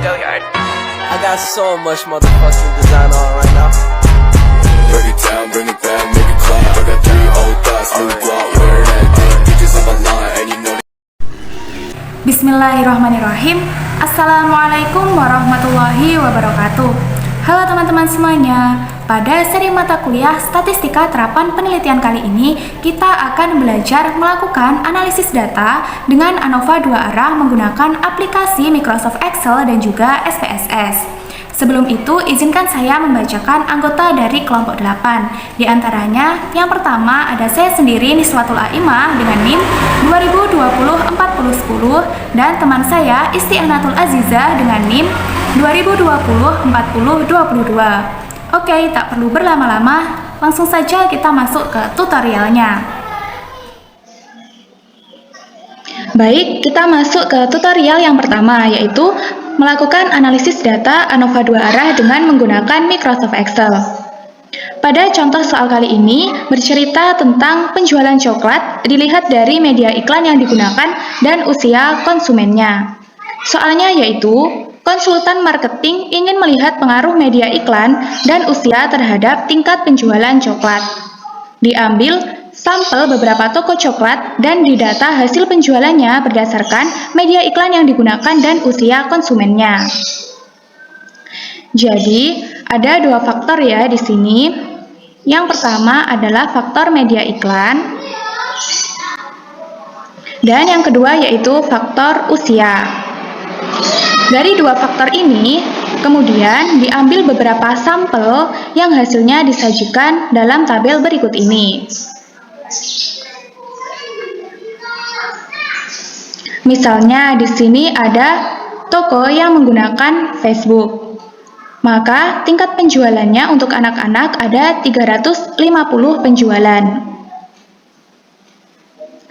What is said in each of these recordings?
I got so much motherfucking design on right now. Break it down, bring it back, make it clap. I got 3 old thoughts, new guap, wear that thing. Bitches on my line, and you know. Bismillahirrahmanirrahim. Assalamualaikum warahmatullahi wabarakatuh. Halo teman-teman semuanya. Pada seri mata kuliah Statistika Terapan Penelitian kali ini, kita akan belajar melakukan analisis data dengan ANOVA 2 arah menggunakan aplikasi Microsoft Excel dan juga SPSS. Sebelum itu, izinkan saya membacakan anggota dari kelompok 8. Di antaranya, yang pertama ada saya sendiri, Niswatul Aimah dengan NIM 2020-4010, dan teman saya, Isti'anatul Aziza dengan NIM 2020-4022. Oke, tak perlu berlama-lama, langsung saja kita masuk ke tutorialnya. Baik, kita masuk ke tutorial yang pertama, yaitu melakukan analisis data ANOVA 2 arah dengan menggunakan Microsoft Excel. Pada contoh soal kali ini, bercerita tentang penjualan coklat dilihat dari media iklan yang digunakan dan usia konsumennya. Soalnya yaitu, konsultan marketing ingin melihat pengaruh media iklan dan usia terhadap tingkat penjualan coklat. Diambil sampel beberapa toko coklat dan didata hasil penjualannya berdasarkan media iklan yang digunakan dan usia konsumennya. Jadi, ada 2 faktor ya di sini. Yang pertama adalah faktor media iklan, dan yang kedua yaitu faktor usia. Dari 2 faktor ini, kemudian diambil beberapa sampel yang hasilnya disajikan dalam tabel berikut ini. Misalnya di sini ada toko yang menggunakan Facebook. Maka tingkat penjualannya untuk anak-anak ada 350 penjualan.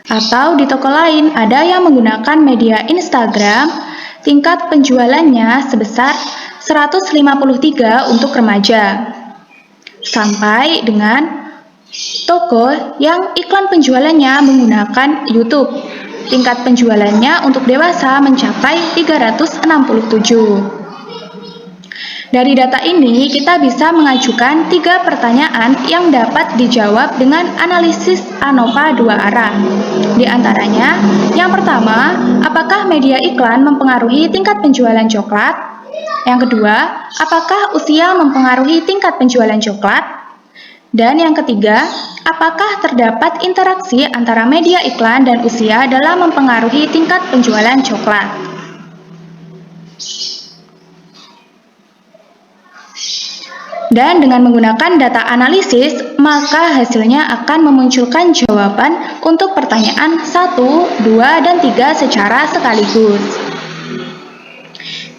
Atau di toko lain ada yang menggunakan media Instagram, tingkat penjualannya sebesar 153 untuk remaja. Sampai dengan toko yang iklan penjualannya menggunakan YouTube. Tingkat penjualannya untuk dewasa mencapai 367. Dari data ini, kita bisa mengajukan 3 pertanyaan yang dapat dijawab dengan analisis ANOVA 2 arah. Di antaranya, yang pertama, apakah media iklan mempengaruhi tingkat penjualan coklat? Yang kedua, apakah usia mempengaruhi tingkat penjualan coklat? Dan yang ketiga, apakah terdapat interaksi antara media iklan dan usia dalam mempengaruhi tingkat penjualan coklat? Dan dengan menggunakan data analisis, maka hasilnya akan memunculkan jawaban untuk pertanyaan 1, 2, dan 3 secara sekaligus.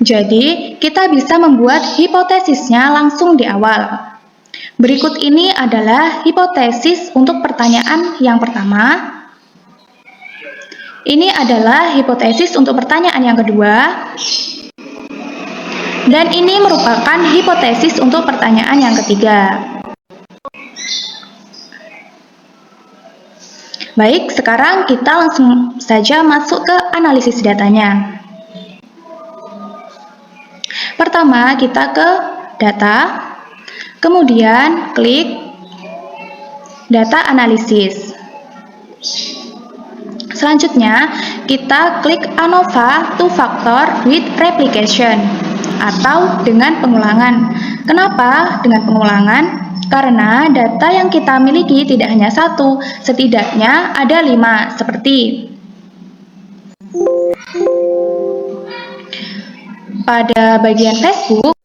Jadi, kita bisa membuat hipotesisnya langsung di awal. Berikut ini adalah hipotesis untuk pertanyaan yang pertama. Ini adalah hipotesis untuk pertanyaan yang kedua. Dan ini merupakan hipotesis untuk pertanyaan yang ketiga. Baik, sekarang kita langsung saja masuk ke analisis datanya. Pertama, kita ke data. Kemudian klik data analisis. Selanjutnya, kita klik ANOVA 2 factor with replication atau dengan pengulangan. Kenapa dengan pengulangan? Karena data yang kita miliki tidak hanya 1, setidaknya ada 5, seperti pada bagian Facebook.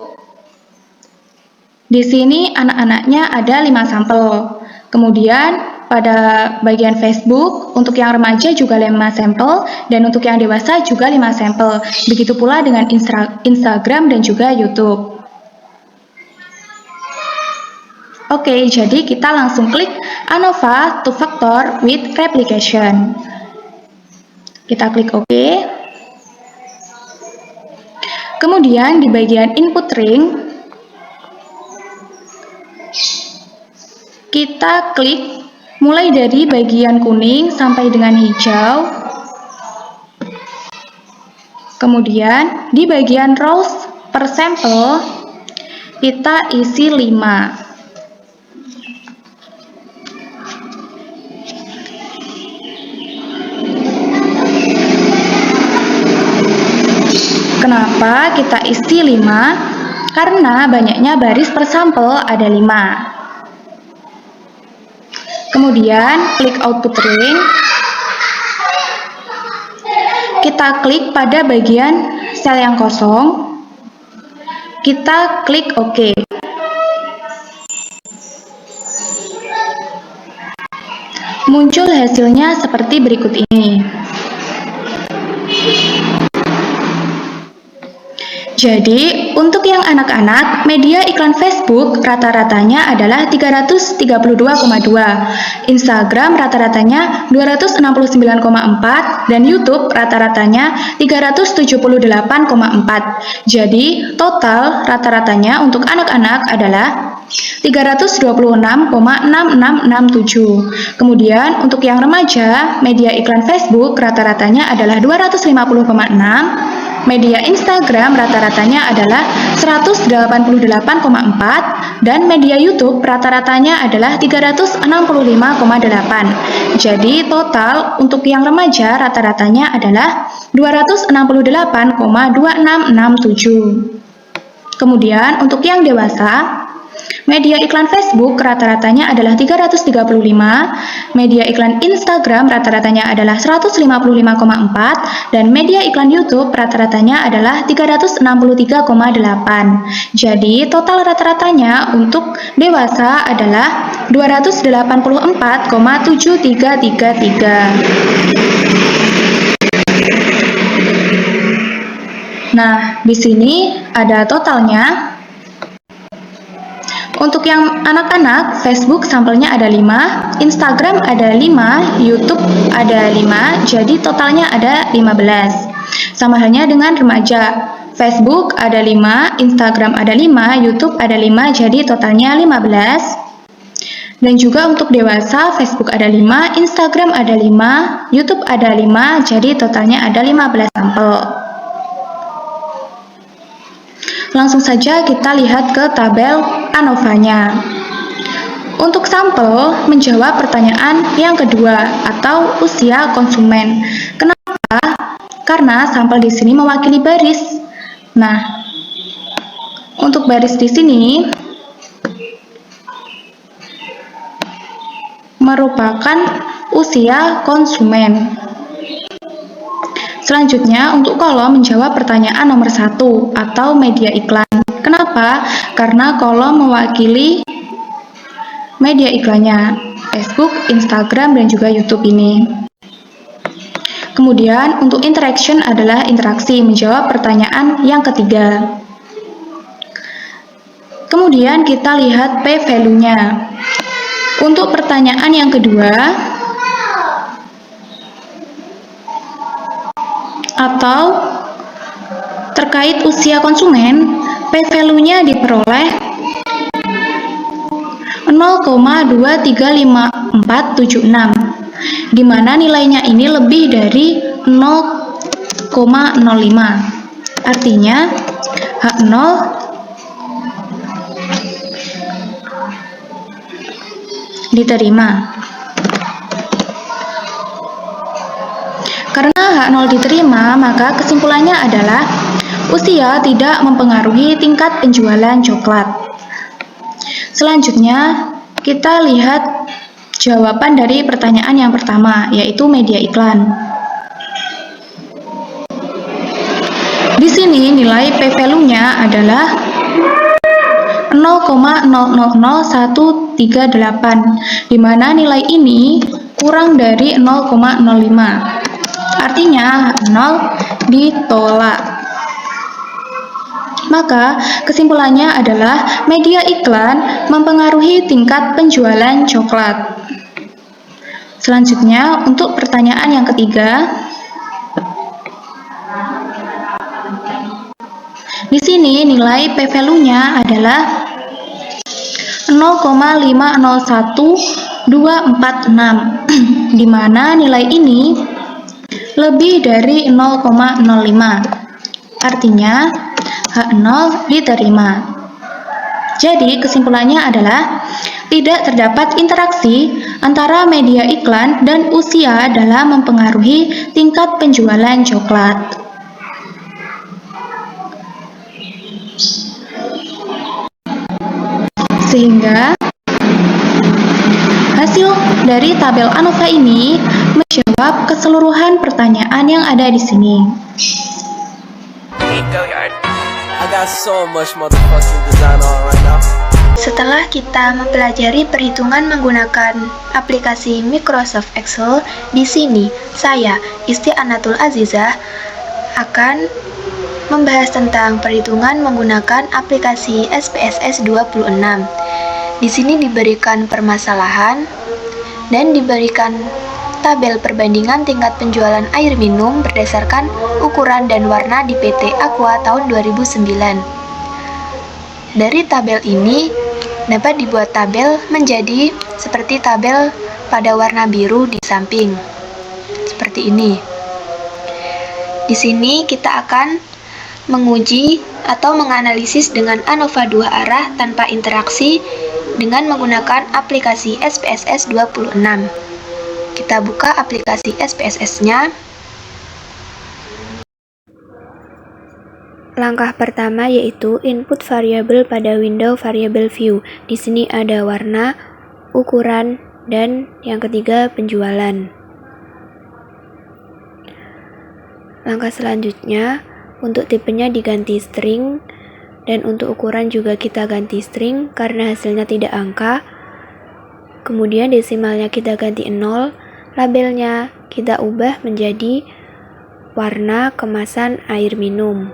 Di sini anak-anaknya ada 5 sampel. Kemudian pada bagian Facebook, untuk yang remaja juga 5 sampel, dan untuk yang dewasa juga 5 sampel. Begitu pula dengan Instagram dan juga YouTube. Oke, jadi kita langsung klik ANOVA 2 factor with replication. Kita klik OK. Kemudian di bagian input ring, kita klik mulai dari bagian kuning sampai dengan hijau. Kemudian di bagian rows per sampel kita isi 5. Kenapa kita isi 5? Karena banyaknya baris per sampel ada 5. Kemudian klik output ring. Kita klik pada bagian sel yang kosong. Kita klik OK. Muncul hasilnya seperti berikut ini. Jadi, untuk yang anak-anak, media iklan Facebook rata-ratanya adalah 332,2, Instagram rata-ratanya 269,4, dan YouTube rata-ratanya 378,4. Jadi, total rata-ratanya untuk anak-anak adalah 326,6667. Kemudian, untuk yang remaja, media iklan Facebook rata-ratanya adalah 250,6, media Instagram rata-ratanya adalah 188,4 dan media YouTube rata-ratanya adalah 365,8. Jadi total untuk yang remaja rata-ratanya adalah 268,2667. Kemudian untuk yang dewasa, media iklan Facebook rata-ratanya adalah 335, media iklan Instagram rata-ratanya adalah 155,4, dan media iklan YouTube rata-ratanya adalah 363,8. Jadi, total rata-ratanya untuk dewasa adalah 284,7333. Nah, di sini ada totalnya. Untuk yang anak-anak, Facebook sampelnya ada 5, Instagram ada 5, YouTube ada 5, jadi totalnya ada 15. Sama halnya dengan remaja, Facebook ada 5, Instagram ada 5, YouTube ada 5, jadi totalnya 15. Dan juga untuk dewasa, Facebook ada 5, Instagram ada 5, YouTube ada 5, jadi totalnya ada 15 sampel. Langsung saja kita lihat ke tabel ANOVA-nya. Untuk sampel menjawab pertanyaan yang kedua atau usia konsumen. Kenapa? Karena sampel di sini mewakili baris. Nah, untuk baris di sini merupakan usia konsumen. Selanjutnya, untuk kolom menjawab pertanyaan nomor 1 atau media iklan. Kenapa? Karena kolom mewakili media iklannya, Facebook, Instagram, dan juga YouTube ini. Kemudian, untuk interaction adalah interaksi, menjawab pertanyaan yang ketiga. Kemudian, kita lihat p-value-nya. Untuk pertanyaan yang kedua, atau terkait usia konsumen, p-value-nya diperoleh 0,23546, di mana nilainya ini lebih dari 0,05. Artinya H0 diterima. Karena H0 diterima, maka kesimpulannya adalah usia tidak mempengaruhi tingkat penjualan coklat. Selanjutnya, kita lihat jawaban dari pertanyaan yang pertama, yaitu media iklan. Di sini nilai p-value-nya adalah 0,000138, di mana nilai ini kurang dari 0,05. Artinya 0 ditolak. Maka kesimpulannya adalah media iklan mempengaruhi tingkat penjualan coklat. Selanjutnya, untuk pertanyaan yang ketiga, di sini nilai p-value-nya adalah 0,501246, di mana nilai ini lebih dari 0,05. Artinya H0 diterima. Jadi kesimpulannya adalah tidak terdapat interaksi antara media iklan dan usia dalam mempengaruhi tingkat penjualan coklat. Sehingga hasil dari tabel ANOVA ini menjawab keseluruhan pertanyaan yang ada di sini. I got so much motherfucking design on right now. Setelah kita mempelajari perhitungan menggunakan aplikasi Microsoft Excel, di sini saya, Isti Anatul Azizah, akan membahas tentang perhitungan menggunakan aplikasi SPSS 26. Di sini diberikan permasalahan dan diberikan tabel perbandingan tingkat penjualan air minum berdasarkan ukuran dan warna di PT Aqua tahun 2009. Dari tabel ini dapat dibuat tabel menjadi seperti tabel pada warna biru di samping. Seperti ini. Di sini kita akan menguji atau menganalisis dengan ANOVA 2 arah tanpa interaksi dengan menggunakan aplikasi SPSS 26. Kita buka aplikasi SPSS-nya. Langkah pertama yaitu input variabel pada window variable view. Di sini ada warna, ukuran, dan yang ketiga penjualan. Langkah selanjutnya, untuk tipenya diganti string, dan untuk ukuran juga kita ganti string karena hasilnya tidak angka. Kemudian desimalnya kita ganti 0, labelnya kita ubah menjadi warna kemasan air minum.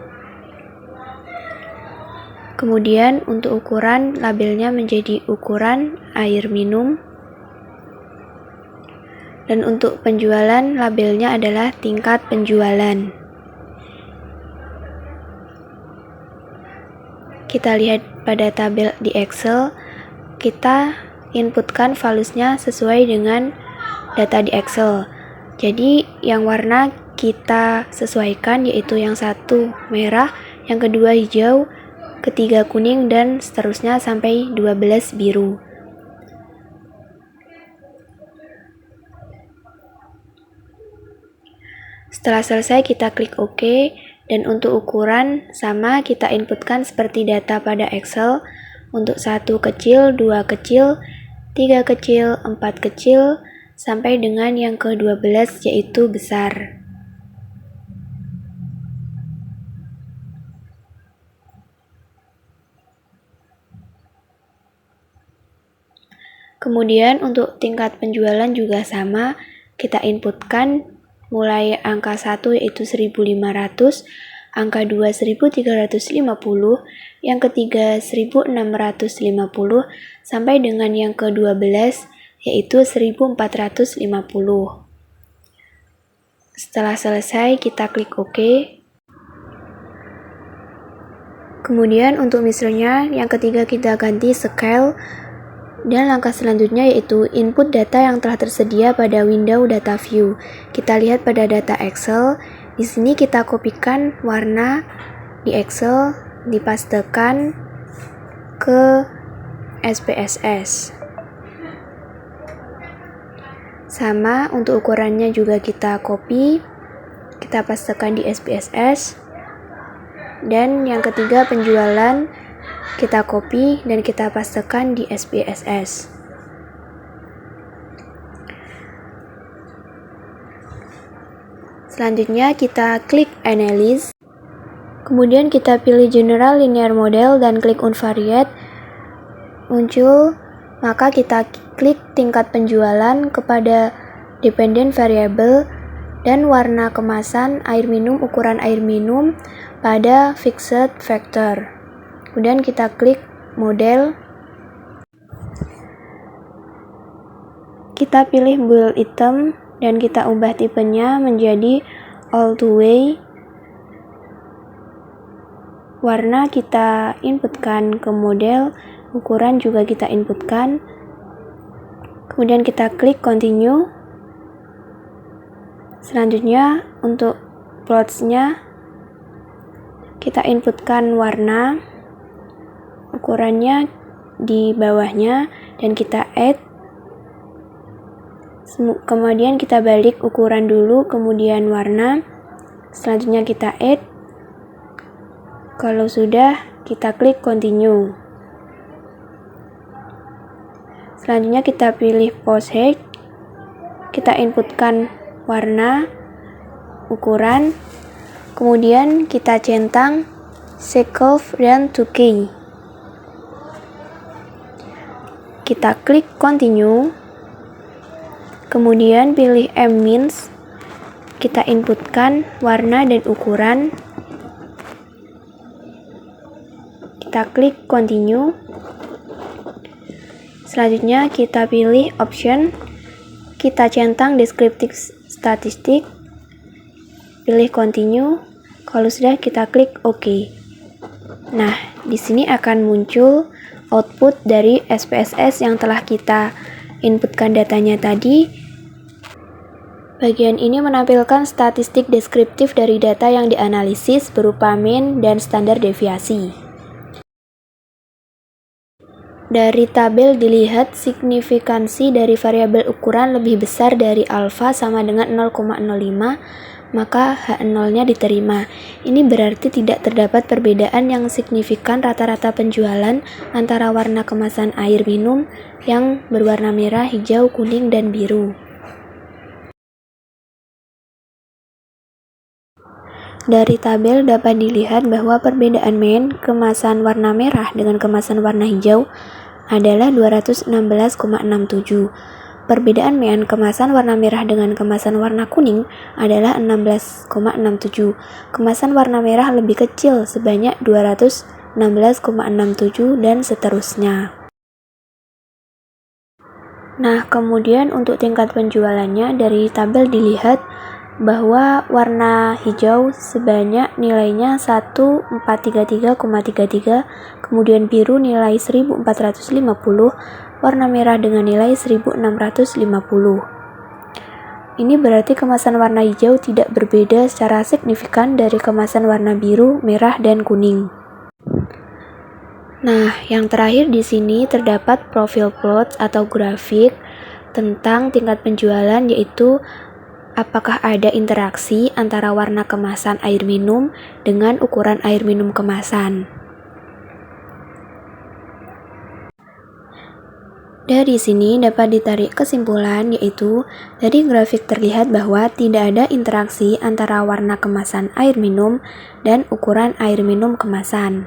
Kemudian untuk ukuran, labelnya menjadi ukuran air minum. Dan untuk penjualan, labelnya adalah tingkat penjualan. Kita lihat pada tabel di Excel, kita inputkan valuesnya sesuai dengan data di Excel. Jadi yang warna kita sesuaikan yaitu yang satu merah, yang kedua hijau, ketiga kuning, dan seterusnya sampai 12 biru. Setelah selesai kita klik OK, dan untuk ukuran sama kita inputkan seperti data pada Excel. Untuk 1 kecil, 2 kecil, 3 kecil, 4 kecil, sampai dengan yang ke-12 yaitu besar. Kemudian untuk tingkat penjualan juga sama, kita inputkan mulai angka 1 yaitu 1.500, angka 2 1.350, yang ketiga 1.650, sampai dengan yang ke-12 yaitu 1.450. Setelah selesai kita klik OK. Kemudian untuk misalnya yang ketiga kita ganti scale, dan langkah selanjutnya yaitu input data yang telah tersedia pada window data view. Kita lihat pada data Excel. Di sini kita kopikan warna di Excel, dipastekan ke SPSS. Sama untuk ukurannya juga kita copy, kita pastekan di SPSS. Dan yang ketiga penjualan kita copy dan kita pastekan di SPSS. Selanjutnya kita klik Analyze. Kemudian kita pilih General Linear Model dan klik Unvariate. Muncul, maka kita klik tingkat penjualan kepada Dependent Variable dan warna kemasan air minum, ukuran air minum pada Fixed Factor. Kemudian kita klik model, kita pilih build item dan kita ubah tipenya menjadi all to way. Warna kita inputkan ke model, ukuran juga kita inputkan. Kemudian kita klik continue. Selanjutnya untuk plots-nya kita inputkan warna, ukurannya di bawahnya, dan kita add. Kemudian kita balik ukuran dulu, kemudian warna. Selanjutnya kita add. Kalau sudah, kita klik continue. Selanjutnya kita pilih post height. Kita inputkan warna, ukuran, kemudian kita centang circle dan 2K. Kita klik continue. Kemudian pilih M-Means, kita inputkan warna dan ukuran, kita klik continue. Selanjutnya kita pilih option, kita centang descriptive statistik, pilih continue. Kalau sudah, kita klik OK. Nah, di sini akan muncul output dari SPSS yang telah kita inputkan datanya tadi. Bagian ini menampilkan statistik deskriptif dari data yang dianalisis berupa mean dan standar deviasi. Dari tabel dilihat signifikansi dari variabel ukuran lebih besar dari alfa sama dengan 0,05, maka H0-nya diterima. Ini berarti tidak terdapat perbedaan yang signifikan rata-rata penjualan antara warna kemasan air minum yang berwarna merah, hijau, kuning, dan biru. Dari tabel dapat dilihat bahwa perbedaan mean kemasan warna merah dengan kemasan warna hijau adalah 216,67. Perbedaan mean kemasan warna merah dengan kemasan warna kuning adalah 16,67. Kemasan warna merah lebih kecil sebanyak 216,67 dan seterusnya. Nah, kemudian untuk tingkat penjualannya dari tabel dilihat bahwa warna hijau sebanyak nilainya 1433,33, kemudian biru nilai 1450, warna merah dengan nilai 1650. Ini berarti kemasan warna hijau tidak berbeda secara signifikan dari kemasan warna biru, merah, dan kuning. Nah, yang terakhir di sini terdapat profil plot atau grafik tentang tingkat penjualan, yaitu apakah ada interaksi antara warna kemasan air minum dengan ukuran air minum kemasan. Dari sini dapat ditarik kesimpulan, yaitu dari grafik terlihat bahwa tidak ada interaksi antara warna kemasan air minum dan ukuran air minum kemasan.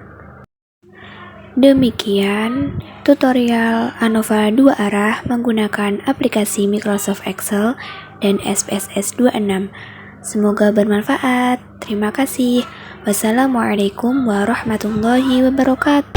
Demikian tutorial ANOVA 2 arah menggunakan aplikasi Microsoft Excel dan SPSS 26. Semoga bermanfaat. Terima kasih. Wassalamualaikum warahmatullahi wabarakatuh.